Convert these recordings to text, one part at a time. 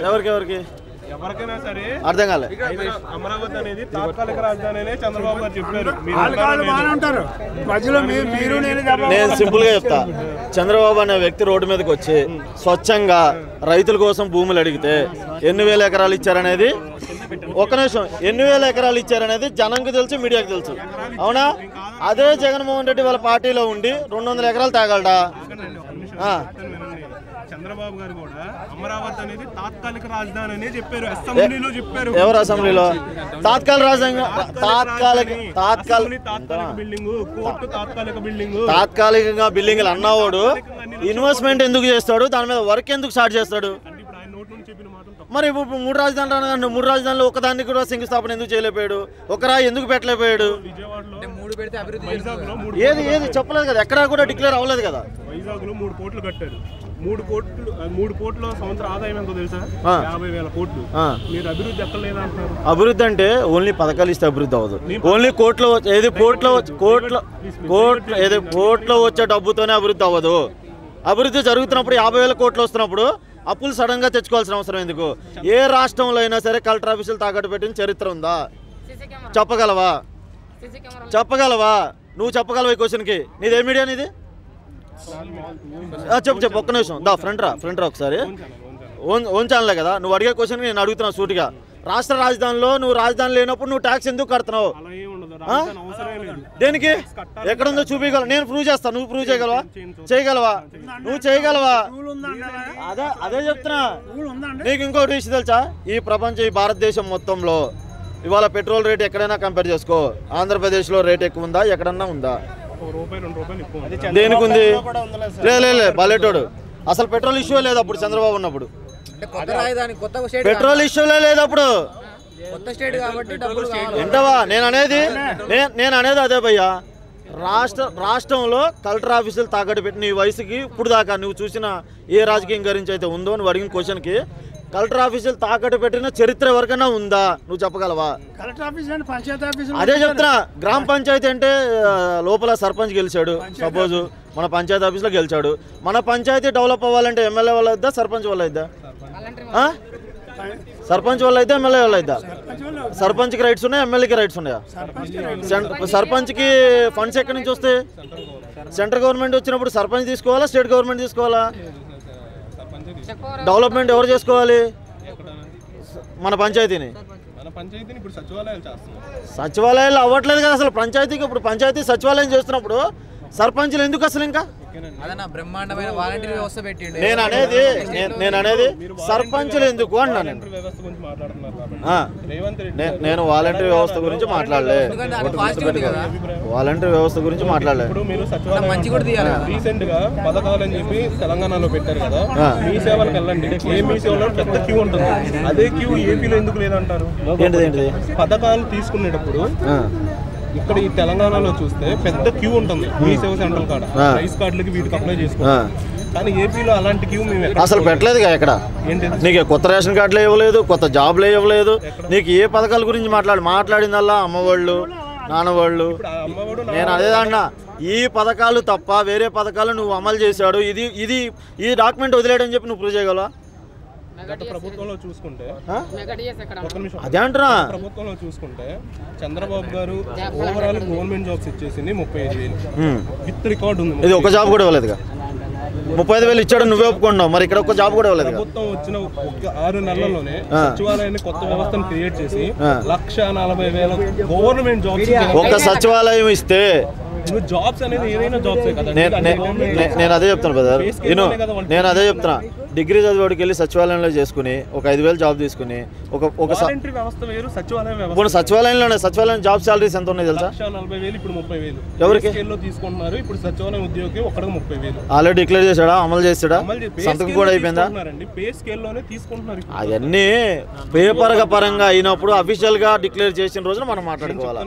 ఎవరికి ఎవరికైనా సరే అర్థం కాలే. అమరావతి అనేది తాత్కాలిక రాజధాని చంద్రబాబు గారు చెప్పారు. నేను సింపుల్ గా చెప్తా. చంద్రబాబు అనే వ్యక్తి రోడ్డు మీదకి వచ్చి స్వచ్ఛంగా రైతుల కోసం భూములు అడిగితే ఎన్ని వేల ఎకరాలు ఇచ్చారనేది, ఒక్క నిమిషం, ఎన్ని వేల ఎకరాలు ఇచ్చారనేది జనంకి తెలుసు, మీడియాకి తెలుసు. అవునా? అదే జగన్మోహన్ రెడ్డి వాళ్ళ పార్టీలో ఉండి 200 ఎకరాలు తాగలడా? చంద్రబాబు గారు కూడా అమరావతి అనేది తాత్కాలిక రాజధాని అని చెప్పారు. అసెంబ్లీలో చెప్పారు. ఎవరు అసెంబ్లీలో? తాత్కాలిక రాజధాని, తాత్కాలికంగా బిల్డింగ్లు అన్నవాడు ఇన్వెస్ట్మెంట్ ఎందుకు చేస్తాడు? దాని మీద వర్క్ ఎందుకు స్టార్ట్ చేస్తాడు? మరి ఇప్పుడు 3 రాజధానులు అనగా 3 రాజధానులు ఒకదానికి కూడా శంకుస్థాపన ఎందుకు చేయలేకపోయాడు? ఒక రాయి ఎందుకు పెట్టలేకపోయాడు? ఏది చెప్పలేదు కదా, ఎక్కడా కూడా డిక్లేర్ అవ్వలేదు కదా. వైజాగ్ లో 3 పోర్టులు కట్టారు. 3 పోర్టుల సంవత్సర ఆదాయం ఎంతో తెలుసా? 50,000 కోట్లు. మీరు అభివృద్ధి ఎక్కడ లేదా అంటారు? అభివృద్ధి అంటే ఓన్లీ పథకాలు ఇస్తే అభివృద్ధి అవ్వదు. ఓన్లీ కోర్టులో వచ్చే డబ్బుతోనే అభివృద్ధి అవ్వదు. అభివృద్ధి జరుగుతున్నప్పుడు 50,000 కోట్లు వస్తున్నప్పుడు అప్పులు సడన్ గా తెచ్చుకోవాల్సిన అవసరం ఎందుకు? ఏ రాష్ట్రంలో అయినా సరే కలెక్టర్ ఆఫీసులు తాకట్టు పెట్టిన చరిత్ర ఉందా? చెప్పగలవా? నువ్వు చెప్పగలవా? ఈ క్వశ్చన్కి నీదే మీడియా నీది? చెప్పు ఒక్క నిమిషం. ఫ్రంట్ రా ఒకసారి. ఓన్ ఛానలే కదా. నువ్వు అడిగే క్వశ్చన్ నేను అడుగుతున్నా సూటిగా. రాష్ట్ర రాజధానిలో నువ్వు రాజధాని లేనప్పుడు నువ్వు ట్యాక్స్ ఎందుకు కడుతున్నావు? దేనికి? ఎక్కడుందో చూపించగలవు. నేను ప్రూవ్ చేస్తాను. నువ్వు ప్రూవ్ చేయగలవా? నువ్వు చేయగలవా? అదే చెప్తున్నా. నీకు ఇంకోటి విషయం తెలుసా? ఈ భారతదేశం మొత్తంలో ఇవాళ పెట్రోల్ రేట్ ఎక్కడైనా కంపేర్ చేసుకో. ఆంధ్రప్రదేశ్లో రేట్ ఎక్కువ ఉందా? ఎక్కడన్నా ఉందా? దేనికి ఉంది? లేదు బలెటోడు. అసలు పెట్రోల్ ఇష్యూ లేదు అప్పుడు చంద్రబాబు ఉన్నప్పుడు. పెట్రోల్ ఇష్యూలే లేదు అప్పుడు. ఏంటవా నేను అనేది? అదే భయ్యా, రాష్ట్రంలో కలెక్టర్ ఆఫీసులు తాకట్టు పెట్టిన ఈ వయసుకి ఇప్పుడు దాకా నువ్వు చూసిన ఏ రాజకీయం గురించి అయితే ఉందో నువ్వు అడిగిన క్వశ్చన్కి కలెక్టర్ ఆఫీసులు తాకట్టు పెట్టిన చరిత్ర ఎవరికైనా ఉందా? నువ్వు చెప్పగలవా? అదే చెప్తున్నా. గ్రామ పంచాయతీ అంటే లోపల సర్పంచ్ గెలిచాడు. సపోజ్ మన పంచాయతీ ఆఫీస్లో గెలిచాడు. మన పంచాయతీ డెవలప్ అవ్వాలంటే ఎమ్మెల్యే వల్ల అయిద్దా? సర్పంచ్ వల్ల అయిద్దా? సర్పంచ్ వల్ల అయితే ఎమ్మెల్యే వల్ల అయిద్దా? సర్పంచ్కి రైట్స్ ఉన్నాయా? ఎమ్మెల్యేకి రైట్స్ ఉన్నాయా? సర్పంచ్కి ఫండ్స్ ఎక్కడి నుంచి వస్తాయి? సెంట్రల్ గవర్నమెంట్ వచ్చినప్పుడు సర్పంచ్ తీసుకోవాలా? స్టేట్ గవర్నమెంట్ తీసుకోవాలా? డెవలప్మెంట్ ఎవరు చేసుకోవాలి? మన పంచాయతీని. సచివాలయాలు అవ్వట్లేదు కదా అసలు పంచాయతీకి. ఇప్పుడు పంచాయతీ సచివాలయం చేస్తున్నప్పుడు సర్పంచ్లు ఎందుకు అసలు? ఇంకా నేను అనేది సర్పంచ్లు ఎందుకు అన్నాను. నేను వాలంటరీ వ్యవస్థ గురించి మాట్లాడలే. వాలంటరీ వ్యవస్థ గురించి మాట్లాడలే. రీసెంట్ గా పథకాలు అని చెప్పి తెలంగాణలో పెట్టారు కదా. మీ సేవలకు వెళ్ళండి. ఏ మీ సేవలో పెద్ద క్యూ ఉంటుంది. అదే క్యూ ఏపీలో ఎందుకు లేదంటారు? ఏంటిది? పథకాలు తీసుకునేటప్పుడు ఇక్కడ ఈ తెలంగాణలో చూస్తే పెద్ద క్యూ ఉంటుంది. మీ సేవ సెంటర్ కాడ రైస్ కార్డులకి వీటికి అప్లై చేసుకోవాలి. కానీ ఏపీలో అలాంటి క్యూ మేము అసలు పెట్టలేదు. ఇక్కడ నీకు కొత్త రేషన్ కార్డులు ఇవ్వలేదు, కొత్త జాబ్లు ఇవ్వలేదు. నీకు ఏ పథకాల గురించి మాట్లాడిందల్లా అమ్మఒళ్ళు, నాన్నవాళ్ళు. నేను అదే అన్నా, ఈ పథకాలు తప్ప వేరే పథకాలు నువ్వు అమలు చేశాడు. ఇది డాక్యుమెంట్ వదిలేయడం చెప్పి నువ్వు ప్రూవ్ చేయగలవా? ప్రభుత్వంలో చూసుకుంటే అదే అంటున్నా. ప్రభుత్వంలో చూసుకుంటే చంద్రబాబు గారు ఓవరాల్ గవర్నమెంట్ జాబ్స్ ఇచ్చేసింది 35,000 విత్ రికార్డ్ ఉంది. ఇది ఒక జాబ్ కూడా ఇవ్వలేదుగా. 35,000 ఇచ్చాడు నువ్వే ఒప్పుకుంటున్నావు. మరి ఇక్కడ ఒక జాబ్ కూడా ఇవ్వలేదు. ప్రభుత్వం వచ్చిన 6 నెలల్లోనే సచివాలయాన్ని కొత్త వ్యవస్థను క్రియేట్ చేసి 1,40,000 గవర్నమెంట్ జాబ్స్. ఒక సచివాలయం ఇస్తే జాబ్స్ అనేది ఏదైనా జాబ్సే కదా. నేను అదే చెప్తాను బ్రదర్. నేను అదే చెప్తున్నా. డిగ్రీ చదివాడికి వెళ్ళి సచివాలయంలో చేసుకుని ఒక 5,000 జాబ్ తీసుకుని సచివాలయం జాబ్ సాలరీస్ ఎంత ఉన్నాయి తెలుసా? 40,000 ఇప్పుడు 30,000 ఎవరికి తీసుకుంటున్నారు. ఇప్పుడు సచివాలయం ఉద్యోగి ఒక్కడికి 30,000 ఆల్రెడీ డిక్లేర్ చేశాడా? అమలు చేస్తాడా? సంతకం కూడా అయిపోయిందా? పే స్కేల్ లోనే తీసుకుంటున్నారు. అవన్నీ పేపర్ పరంగా అయినప్పుడు అఫీషియల్ గా డిక్లేర్ చేసిన రోజున మనం మాట్లాడుకోవాలి.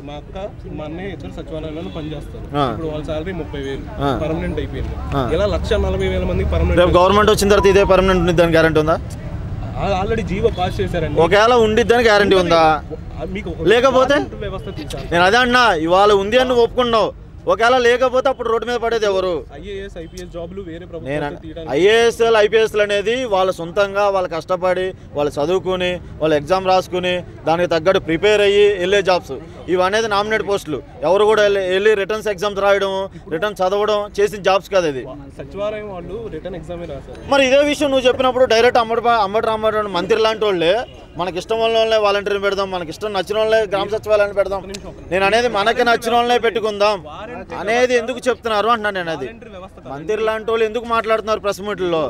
మా అక్క మా అన్నయ్య ఇద్దరు సచివాలయంలో పనిచేస్తారు. ఇప్పుడు వాళ్ళ సాలరీ 30,000 పర్మనెంట్ అయిపోయింది. ఇలా 1,40,000 మందికి పర్మనెంట్. గవర్నమెంట్ వచ్చిన తర్వాత ఇదే పర్మనెంట్ ఉంది దాని గ్యారంటీ ఉందా? ఆల్రెడీ జీవో పాస్ చేశారండి. ఒకవేళ ఉండిద్దని గ్యారంటీ ఉందా? లేకపోతే నేను అదే అన్నా, ఇవాళ ఉంది అని నువ్వు ఒప్పుకున్నావు. ఒకవేళ లేకపోతే అప్పుడు రోడ్డు మీద పడేది ఎవరు? ఐఏఎస్ ఐపీఎస్ జాబ్లు వేరే నేను ఐఏఎస్ఎల్ ఐపీఎస్లు అనేది వాళ్ళ సొంతంగా వాళ్ళు కష్టపడి వాళ్ళు చదువుకుని వాళ్ళు ఎగ్జామ్ రాసుకుని దానికి తగ్గట్టు ప్రిపేర్ అయ్యి వెళ్ళే జాబ్స్. ఇవనేది నామినేట్ పోస్టులు. ఎవరు కూడా వెళ్ళి రిటర్న్స్ ఎగ్జామ్స్ రాయడం రిటర్న్ చదవడం చేసిన జాబ్స్ కాదు అది. సచివాలయం వాళ్ళు రిటర్న్ ఎగ్జామే రాశారు. మరి ఇదే విషయం నువ్వు చెప్పినప్పుడు డైరెక్ట్ అమ్మటి రామ్మటి మంత్రి లాంటి వాళ్ళే మనకి ఇష్టం వాళ్ళనే వాలంటీర్ని పెడదాం, మనకి ఇష్టం నచ్చిన వాళ్ళే గ్రామ సచివాలయాన్ని పెడదాం. నేను అనేది మనకి నచ్చిన వాళ్ళనే పెట్టుకుందాం అనేది ఎందుకు చెప్తున్నారు అంటున్నాను. నేను అది మంత్రి లాంటి వాళ్ళు ఎందుకు మాట్లాడుతున్నారు ప్రెస్ మీట్లో?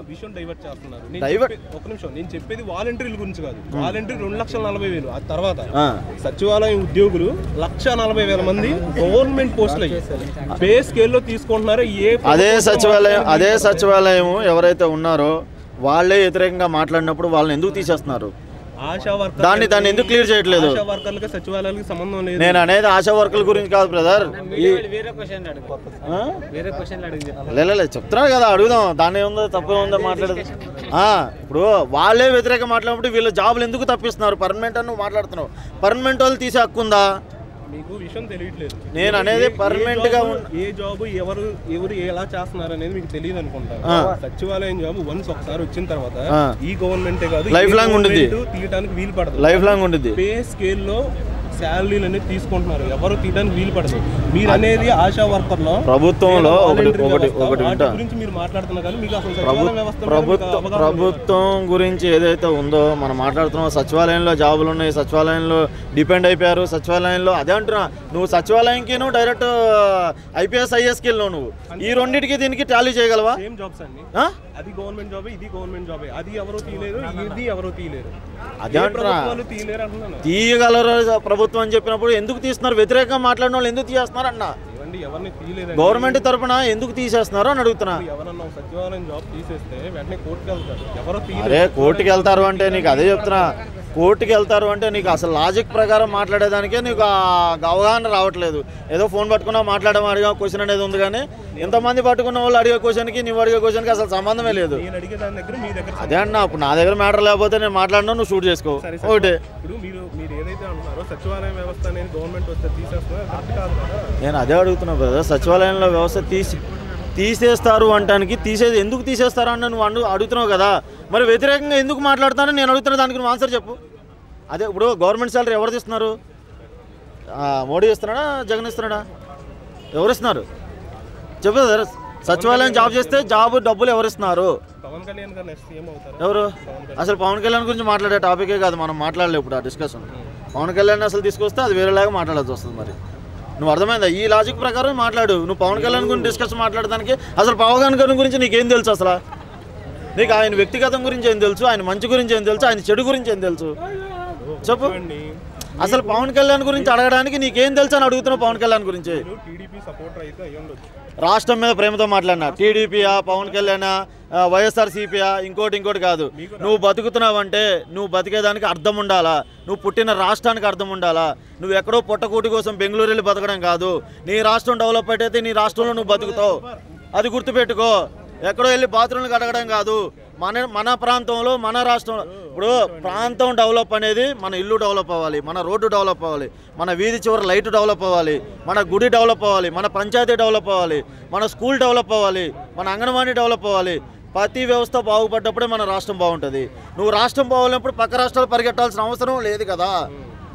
నేను చెప్పేది వాలంటీర్ల గురించి కాదు. వాలంటీర్ 2,40,000 ఆ తర్వాత సచివాలయం ఉద్యోగులు 1,40,000 మంది గవర్నమెంట్ పోస్టులు పే స్కేల్లో తీసుకుంటున్నారు. అదే సచివాలయం ఎవరైతే ఉన్నారో వాళ్ళే వ్యతిరేకంగా మాట్లాడినప్పుడు వాళ్ళని ఎందుకు తీసేస్తున్నారు? దాన్ని ఎందుకు క్లియర్ చేయట్లేదు? సచివాలయాలకు సంబంధం లేదు. నేను అనేది ఆశా వర్కర్ల గురించి కాదు బ్రదర్, చెప్తున్నారు కదా, అడుగుదాం. దాన్ని ఏముందో తప్పే ఉందో మాట్లాడదు. ఇప్పుడు వాళ్ళే వ్యతిరేకంగా మాట్లాడినప్పుడు వీళ్ళ జాబులు ఎందుకు తప్పిస్తున్నారు? పర్మనెంట్ అని నువ్వు మాట్లాడుతున్నావు. పర్మనెంట్ వాళ్ళు తీసే హక్కు ఉందా? మీకు విషయం తెలియట్లేదు. నేను అనేది పర్మనెంట్ గా ఏ జాబ్ ఎవరు ఎలా చేస్తున్నారు అనేది మీకు తెలియదు అనుకుంటా. సచివాలయం జాబ్ వన్స్ ఒకసారి వచ్చిన తర్వాత ఈ గవర్నమెంటే కాదు లైఫ్ లాంగ్ ఉంటుంది, తీయడానికి వీలు పడదు. లైఫ్ లాంగ్ ఉంటుంది. పే స్కేల్లో శాలరీలు అనేది తీసుకుంటున్నారు, ఎవరు తీయడానికి వీలు పడదు. మీరు అనేది ఆశా వర్కర్లో ప్రభుత్వంలో గురించి మీరు మాట్లాడుతున్నారు కానీ మీకు అసలు ప్రభుత్వం గురించి ఏదైతే ఉందో మనం మాట్లాడుతున్నాం. సచివాలయంలో జాబులు ఉన్నాయి, సచివాలయంలో డిపెండ్ అయిపోయారు. సచివాలయంలో అదే అంటున్నా, నువ్వు సచివాలయంకి నువ్వు డైరెక్ట్ ఐపీఎస్ ఐఏఎస్కి వెళ్ళినావు. నువ్వు ఈ రెండింటికి దీనికి టాలీ చేయగలవా? సేమ్ జాబ్స్ అండి. అది గవర్నమెంట్ జాబే, ఇది గవర్నమెంట్ జాబే. అది ఎవరో తీయలేరు, ఇది ఎవరో తీయలేరు. అదే అంటున్నా, తీయగలరు ప్రభుత్వం అని చెప్పినప్పుడు ఎందుకు తీస్తున్నారు? వ్యతిరేకంగా మాట్లాడిన వాళ్ళు ఎందుకు తీసేస్తున్నారు అన్న? గవర్నమెంట్ తరఫున ఎందుకు తీసేస్తున్నారు అని అడుగుతున్నా. అరే కోర్టుకి వెళ్తారు అంటే నీకు అదే చెప్తున్నా, కోర్టుకి వెళ్తారు అంటే నీకు అసలు లాజిక్ ప్రకారం మాట్లాడేదానికే నీకు అవగాహన రావట్లేదు. ఏదో ఫోన్ పట్టుకున్నా మాట్లాడడం అడిగే క్వశ్చన్ అనేది ఉంది కానీ ఎంతమంది పట్టుకున్న వాళ్ళు అడిగే క్వశ్చన్కి నువ్వు అడిగే క్వశ్చన్కి అసలు సంబంధమే లేదు. అదే అన్న, అప్పుడు నా దగ్గర మ్యాటర్ లేకపోతే నేను మాట్లాడినా నువ్వు షూట్ చేసుకో. ఒకటి నేను అదే అడుగుతున్నా బ్రదర్, సచివాలయంలో వ్యవస్థ తీసేస్తారు అంటానికి తీసేది ఎందుకు తీసేస్తారు అన్న నువ్వు అడుగుతున్నావు కదా. మరి వ్యతిరేకంగా ఎందుకు మాట్లాడుతానని నేను అడుగుతున్నా, దానికి నువ్వు ఆన్సర్ చెప్పు. అదే ఇప్పుడు గవర్నమెంట్ సాలరీ ఎవరు తీస్తున్నారు? మోడీ ఇస్తున్నాడా, జగన్ ఇస్తున్నాడా? ఎవరు ఇస్తున్నారు చెప్పు సార్. సచివాలయం జాబ్ చేస్తే డబ్బులు ఎవరు ఇస్తున్నారు? ఎవరు? అసలు పవన్ కళ్యాణ్ గురించి మాట్లాడే టాపికే కాదు మనం మాట్లాడలేదు ఇప్పుడు ఆ డిస్కషన్. పవన్ కళ్యాణ్ అసలు తీసుకొస్తే అది వేరేలాగా మాట్లాడాల్సి వస్తుంది. మరి నువ్వు అర్థమైందా? ఈ లాజిక్ ప్రకారం మాట్లాడు. నువ్వు పవన్ కళ్యాణ్ గురించి డిస్కషన్ మాట్లాడడానికి అసలు పవన్ కళ్యాణ్ గురించి నీకేం తెలుసు? అసలు నీకు ఆయన వ్యక్తిగతం గురించి ఏం తెలుసు? ఆయన మంచి గురించి ఏం తెలుసు? ఆయన చెడు గురించి ఏం తెలుసు చెప్పు. అసలు పవన్ కళ్యాణ్ గురించి అడగడానికి నీకేం తెలుసు అని అడుగుతున్నావు. పవన్ కళ్యాణ్ గురించి రాష్ట్రం మీద ప్రేమతో మాట్లాడినా టీడీపీయా, పవన్ కళ్యాణ్, వైఎస్ఆర్సీపీయా, ఇంకోటి కాదు. నువ్వు బతుకుతున్నావంటే నువ్వు బతికేదానికి అర్థం ఉండాలా, నువ్వు పుట్టిన రాష్ట్రానికి అర్థం ఉండాలా. నువ్వు ఎక్కడో పొట్టకూటి కోసం బెంగళూరు వెళ్ళి బతకడం కాదు. నీ రాష్ట్రం డెవలప్ అయితే నీ రాష్ట్రంలో నువ్వు బతుకుతావు, అది గుర్తుపెట్టుకో. ఎక్కడో వెళ్ళి బాత్రూమ్లు కడగడం కాదు. మన ప్రాంతంలో మన రాష్ట్రంలో ఇప్పుడు ప్రాంతం డెవలప్ అనేది మన ఇల్లు డెవలప్ అవ్వాలి, మన రోడ్డు డెవలప్ అవ్వాలి, మన వీధి చివరి లైట్ డెవలప్ అవ్వాలి, మన గుడి డెవలప్ అవ్వాలి, మన పంచాయతీ డెవలప్ అవ్వాలి, మన స్కూల్ డెవలప్ అవ్వాలి, మన అంగన్వాడీ డెవలప్ అవ్వాలి. ప్రతి వ్యవస్థ బాగుపడ్డప్పుడే మన రాష్ట్రం బాగుంటుంది. నువ్వు రాష్ట్రం బాగోలేనప్పుడు పక్క రాష్ట్రాలు పరిగెట్టాల్సిన అవసరం లేదు కదా.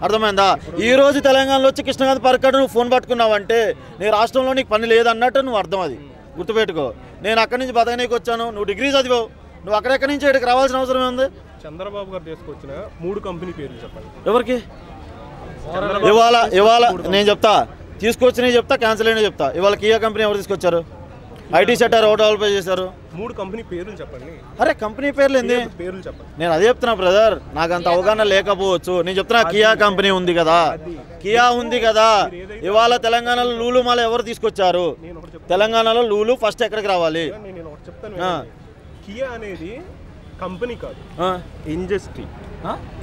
అర్థమైందా? ఈ రోజు తెలంగాణలో వచ్చి కృష్ణకాంత్ పరికర్ నువ్వు ఫోన్ పట్టుకున్నావంటే నీ రాష్ట్రంలో నీకు పని లేదన్నట్టు నువ్వు అర్థం. అది గుర్తుపెట్టుకో. నేను అక్కడి నుంచి బతకనీకి వచ్చాను, నువ్వు డిగ్రీ చదివావు, నువ్వు అక్కడెక్కడి నుంచి ఇక్కడికి రావాల్సిన అవసరం ఉంది. చంద్రబాబు గారు తీసుకొచ్చిన 3 కంపెనీ పేర్లు చెప్పండి. ఎవరికి? ఇవాళ నేను చెప్తా, తీసుకొచ్చినవి చెప్తా, క్యాన్సిల్ అయినా చెప్తా. ఇవాళ కియా కంపెనీ ఎవరు తీసుకొచ్చారు? ఐటీ సెక్టర్ ఎవరు డెవలప్ చేశారు? 3 కంపెనీ పేర్లు చెప్పండి. అరే కంపెనీ పేర్లు ఏంది? పేర్లు చెప్పండి. నేను అదే చెప్తున్నా బ్రదర్, నాకు అంత అవగాహన లేకపోవచ్చు. నేను చెప్తున్నా కియా కంపెనీ ఉంది కదా, కియా ఉంది కదా. ఇవాళ తెలంగాణలో లూలు మాల ఎవరు తీసుకొచ్చారు? తెలంగాణలో లూలు ఫస్ట్ ఎక్కడికి రావాలి? కియా అనేది కంపెనీ కాదు,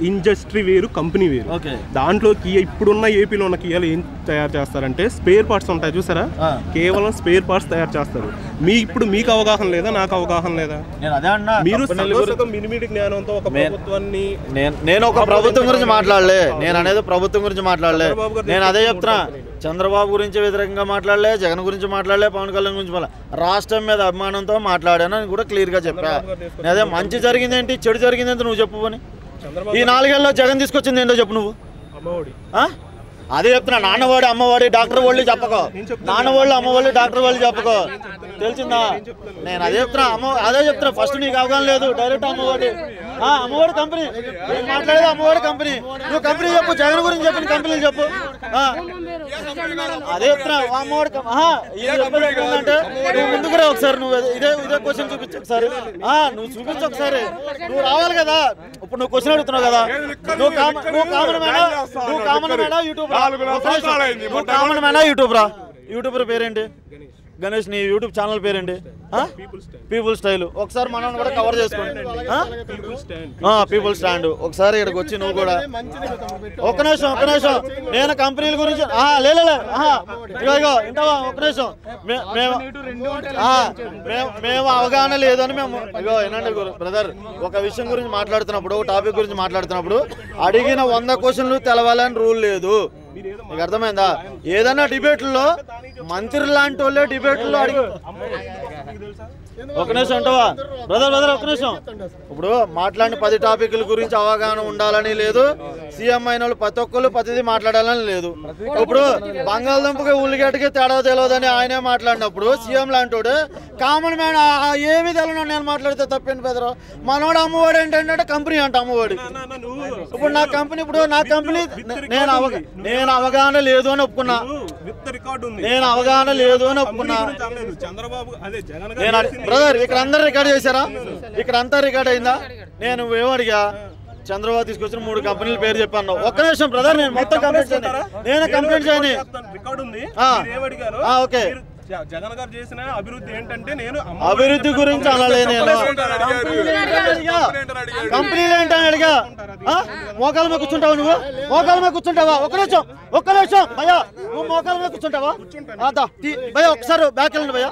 ఇండస్ట్రీ వేరు, కంపెనీ వేరు. దాంట్లో కియా ఇప్పుడున్న ఏపీలో ఉన్న కియాలు ఏం తయారు చేస్తారంటే స్పేర్ పార్ట్స్ ఉంటాయి చూసారా, కేవలం స్పేర్ పార్ట్స్ తయారు చేస్తారు. ఇప్పుడు మీకు అవగాహన లేదా, నాకు అవగాహన లేదా? మీరు మినిమిడి జ్ఞానంతో ఒక ప్రభుత్వాన్ని, నేను ఒక ప్రభుత్వం గురించి మాట్లాడలే, నేను అనేది ప్రభుత్వం గురించి మాట్లాడలే. నేను అదే చెప్తున్నా, చంద్రబాబు గురించి వ్యతిరేకంగా మాట్లాడలే, జగన్ గురించి మాట్లాడలే, పవన్ కళ్యాణ్ గురించి రాష్ట్రం మీద అభిమానంతో మాట్లాడాను అని కూడా క్లియర్గా చెప్పా. అదే మంచి జరిగిందేంటి, చెడు జరిగిందేంటి నువ్వు చెప్పు అని. ఈ 4 ఏళ్ళలో జగన్ తీసుకొచ్చింది ఏంటో చెప్పు నువ్వు. అదే చెప్తున్నా, నాన్నవాడి అమ్మవాడి డాక్టర్ వాళ్ళు చెప్పకో, నాన్నవాళ్ళు అమ్మవాళ్ళు డాక్టర్ వాళ్ళు చెప్పకో, తెలిసిందా? నేను అదే చెప్తున్నా, అదే చెప్తున్నా. ఫస్ట్ నీకు అవగాహన లేదు, డైరెక్ట్ అమ్మవాడి కంపెనీ మాట్లాడేది, అమ్మవాడి కంపెనీ. నువ్వు కంపెనీ చెప్పు, జగన్ గురించి చెప్పిన కంపెనీలు చెప్పు. అదే చెప్తున్నా, అమ్మవాడి ఏంటంటే నువ్వు ముందుకు రా ఒకసారి, నువ్వు ఇదే క్వశ్చన్ చూపించు ఒకసారి, నువ్వు చూపించు ఒకసారి, నువ్వు రావాలి కదా. ఇప్పుడు నువ్వు క్వశ్చన్ అడుగుతున్నావు కదా, నువ్వు కామన్ మేనా యూట్యూబ్ రా, యూట్యూబర్ పేరేంటి? గణేష్. నీ యూట్యూబ్ ఛానల్ పేరేంటి? People style. ఒకసారి మనం కూడా కవర్ చేసుకోండి. People stand. ఒకసారి ఇక్కడికి వచ్చి నువ్వు కూడా ఒక్క నిమిషం నేను కంపెనీల గురించి ఇగో ఇంటవా ఒక్క నిమిషం. మేము అవగాహన లేదని మేము ఇగో ఏనండి బ్రదర్, ఒక విషయం గురించి మాట్లాడుతున్నప్పుడు, ఒక టాపిక్ గురించి మాట్లాడుతున్నప్పుడు అడిగిన 100 క్వశ్చన్లు తెలవాలని రూల్ లేదు. నీకు అర్థమైందా? ఏదైనా డిబేట్లో మంత్రి లాంటి వాళ్ళే డిబేట్లో అడిగి ఒక నిమిషం అంటావా బ్రదర్ ఒక నిమిషం. ఇప్పుడు మాట్లాడిన 10 టాపిక్ల గురించి అవగాహన ఉండాలని లేదు, సీఎం అయిన వాళ్ళు ప్రతి ఒక్కళ్ళు ప్రతిదీ మాట్లాడాలని లేదు. ఇప్పుడు బంగాళదుంపకి ఉల్లిగడ్డకి తేడా తెలియదని ఆయనే మాట్లాడినప్పుడు సీఎం లాంటి కామన్ మ్యాన్ ఏమి తెలియను నేను మాట్లాడితే తప్పేంటి బెదరు? మనోడు అమ్మవాడు ఏంటంటే కంపెనీ అంట అమ్మవాడి. ఇప్పుడు నా కంపెనీ నేను అవగాహన లేదు అని ఒప్పుకున్నా, నేను అవగాహన లేదు అని ఒప్పుకున్నా. బ్రదర్ ఇక్కడ అందరు రికార్డ్ చేశారా? ఇక్కడ అంతా రికార్డ్ అయిందా? నేను ఏమడిగా, చంద్రబాబు తీసుకొచ్చిన 3 కంపెనీల పేరు చెప్పాను. ఒక్క నిమిషం బ్రదర్, నేను మొత్తం కంప్లైంట్ చేయను. ఓకే, జగన్ గారు చేసిన అభివృద్ధి ఏంటంటే నేను అభివృద్ధి గురించి అనలే, నేను కంపెనీలు ఏంటని అడిగా. మోకాల మీద కూర్చుంటావా నువ్వు? మోకాల మీద కూర్చుంటావా? ఒక్క నిమిషం భయ్యా, నువ్వు మోకాల మీద కూర్చుంటావా? భయ్యా ఒకసారి బ్యాక్ వెళ్ళండి భయ్యా.